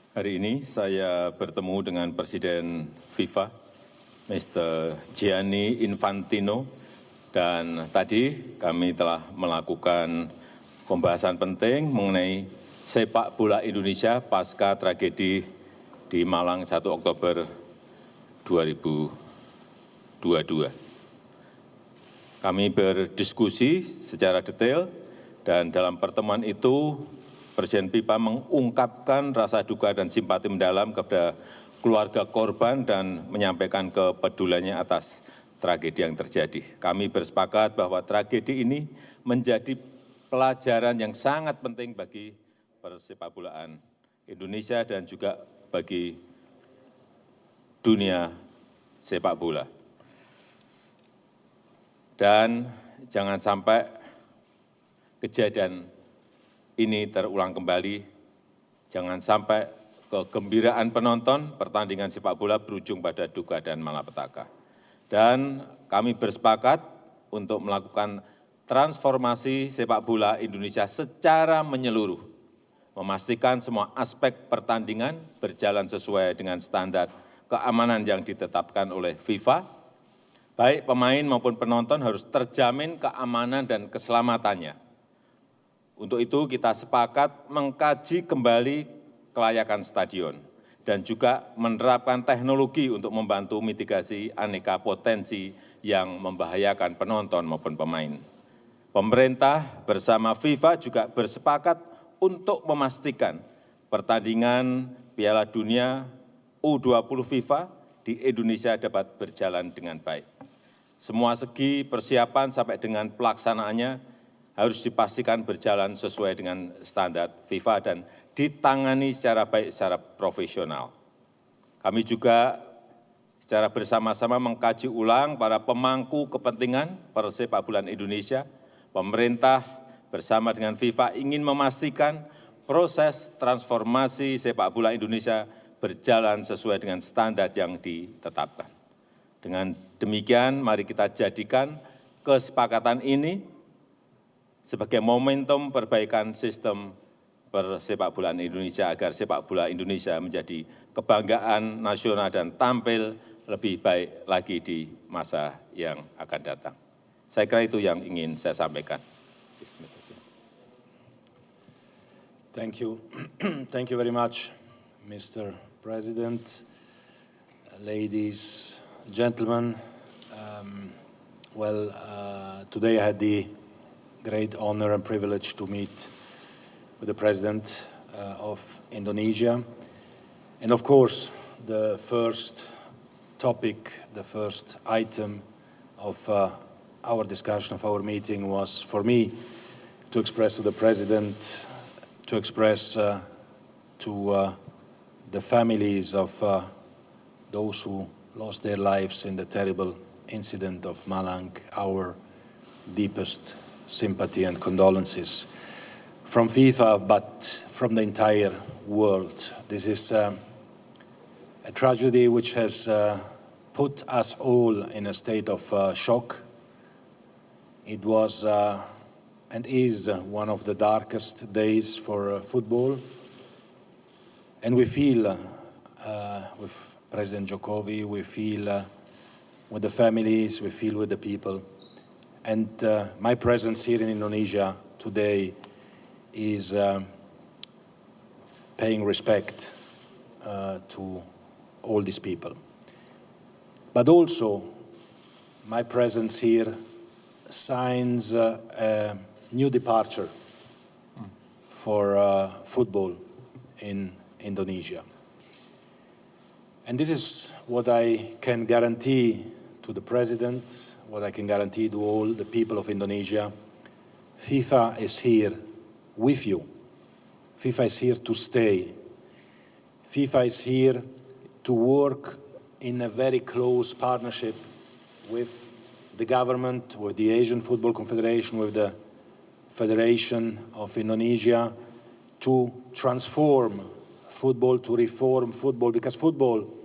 Hari ini saya bertemu dengan Presiden FIFA, Mr. Gianni Infantino, dan tadi kami telah melakukan pembahasan penting mengenai sepak bola Indonesia pasca tragedi di Malang 1 Oktober 2022. Kami berdiskusi secara detail dan dalam pertemuan itu Presiden FIFA mengungkapkan rasa duka dan simpati mendalam kepada keluarga korban dan menyampaikan kepeduliannya atas tragedi yang terjadi. Kami bersepakat bahwa tragedi ini menjadi pelajaran yang sangat penting bagi persepakbolaan Indonesia dan juga bagi dunia sepak bola. Dan jangan sampai kejadian ini terulang kembali, jangan sampai kegembiraan penonton pertandingan sepak bola berujung pada duka dan malapetaka. Dan kami bersepakat untuk melakukan transformasi sepak bola Indonesia secara menyeluruh, memastikan semua aspek pertandingan berjalan sesuai dengan standar keamanan yang ditetapkan oleh FIFA. Baik pemain maupun penonton harus terjamin keamanan dan keselamatannya. Untuk itu kita sepakat mengkaji kembali kelayakan stadion dan juga menerapkan teknologi untuk membantu mitigasi aneka potensi yang membahayakan penonton maupun pemain. Pemerintah bersama FIFA juga bersepakat untuk memastikan pertandingan Piala Dunia U20 FIFA di Indonesia dapat berjalan dengan baik. Semua segi persiapan sampai dengan pelaksanaannya harus dipastikan berjalan sesuai dengan standar FIFA dan ditangani secara baik, secara profesional. Kami juga secara bersama-sama mengkaji ulang para pemangku kepentingan persepakbolaan Indonesia. Pemerintah bersama dengan FIFA ingin memastikan proses transformasi sepak bola Indonesia berjalan sesuai dengan standar yang ditetapkan. Dengan demikian, mari kita jadikan kesepakatan ini sebagai momentum perbaikan sistem persepakbolaan Indonesia agar sepak bola Indonesia menjadi kebanggaan nasional dan tampil lebih baik lagi di masa yang akan datang. Saya kira itu yang ingin saya sampaikan. Thank you. Thank you very much, Mr. President, ladies, gentlemen. Today I had the great honor and privilege to meet with the President of Indonesia. And of course, the first topic, the first item of our discussion, of our meeting was for me to express to the President, to express to the families of those who lost their lives in the terrible incident of Malang, our deepest sympathy and condolences from FIFA, but from the entire world. This is a tragedy which has put us all in a state of shock. It was and is one of the darkest days for football. And we feel with President Jokowi, we feel with the families, we feel with the people. And my presence here in Indonesia today is paying respect to all these people. But also, my presence here signs a new departure for football in Indonesia. And this is what I can guarantee to the President, what I can guarantee to all the people of Indonesia. FIFA is here with you. FIFA is here to stay. FIFA is here to work in a very close partnership with the government, with the Asian Football Confederation, with the Federation of Indonesia, to transform football, to reform football, because football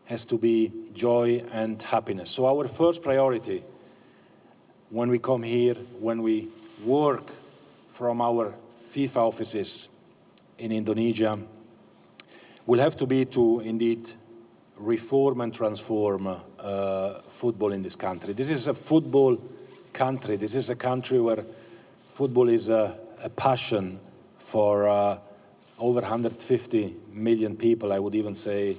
has to be joy and happiness. So our first priority when we come here, when we work from our FIFA offices in Indonesia, will have to be to indeed reform and transform football in this country. This is a football country. This is a country where football is a passion for over 150 million people. I would even say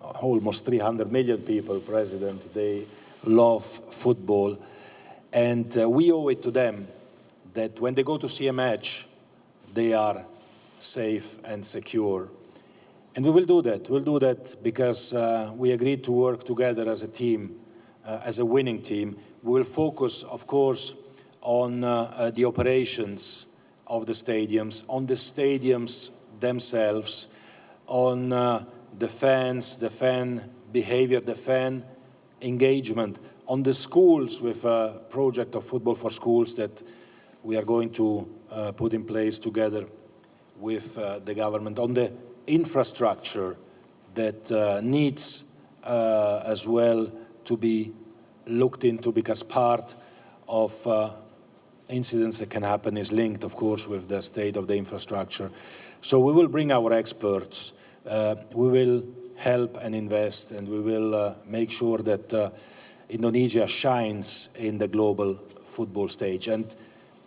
almost 300 million people, President. They love football. And we owe it to them that when they go to see a match, they are safe and secure. And we will do that. We'll do that because we agreed to work together as a team, as a winning team. We will focus, of course, on the operations of the stadiums, on the stadiums themselves, on the fans, the fan behavior, the fan engagement, on the schools with a project of Football for Schools that we are going to put in place together with the government, on the infrastructure that needs as well to be looked into, because part of incidents that can happen is linked, of course, with the state of the infrastructure. So we will bring our experts, we will help and invest, and we will make sure that Indonesia shines in the global football stage. And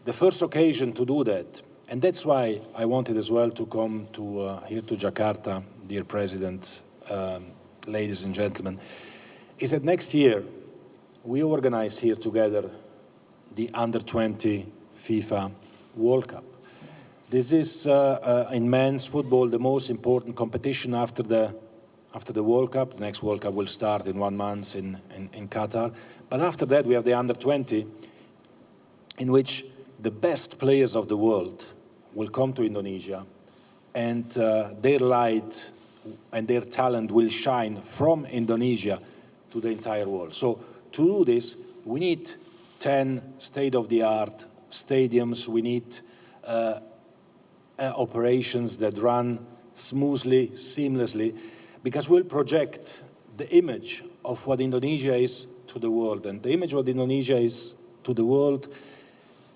the first occasion to do that, and that's why I wanted as well to come to here to Jakarta, dear President, ladies and gentlemen, is that next year we organize here together the Under-20 FIFA World Cup. This is in men's football the most important competition after the World Cup. The next World Cup will start in 1 month in Qatar. But after that we have the Under-20, in which the best players of the world will come to Indonesia, and their light and their talent will shine from Indonesia to the entire world. So to do this, we need 10 state-of-the-art stadiums. We need operations that run smoothly, seamlessly, because we'll project the image of what Indonesia is to the world. And the image of what Indonesia is to the world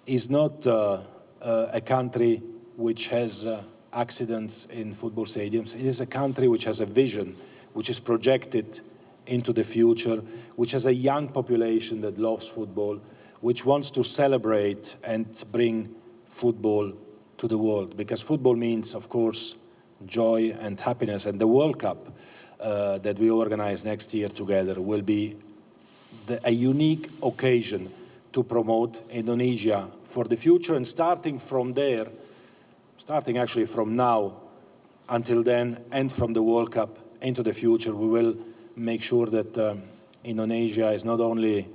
is not a country which has accidents in football stadiums. It is a country which has a vision, which is projected into the future, which has a young population that loves football, which wants to celebrate and bring football to the world. Because football means, of course, joy and happiness. And the World Cup that we organize next year together will be a unique occasion to promote Indonesia for the future. And starting from there, starting actually from now until then, and from the World Cup into the future, we will make sure that Indonesia is not only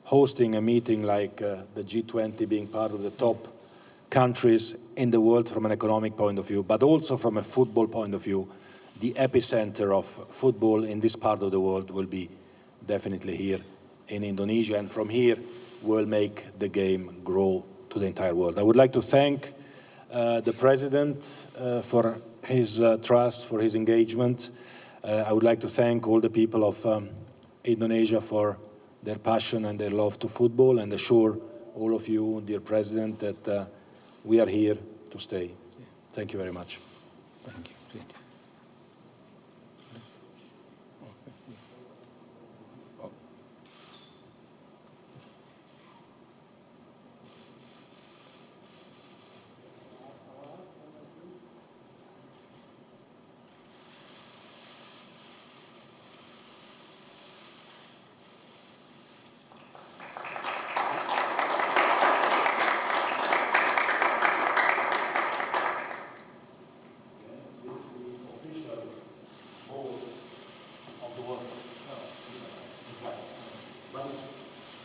hosting a meeting like the G20, being part of the top countries in the world from an economic point of view, but also from a football point of view. The epicenter of football in this part of the world will be definitely here in Indonesia, and from here we'll make the game grow to the entire world. I would like to thank the President for his trust, for his engagement. I would like to thank all the people of Indonesia for their passion and their love to football, and assure all of you, dear President, that we are here to stay. Thank you very much. Thank you.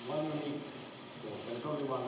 One unique, there's only one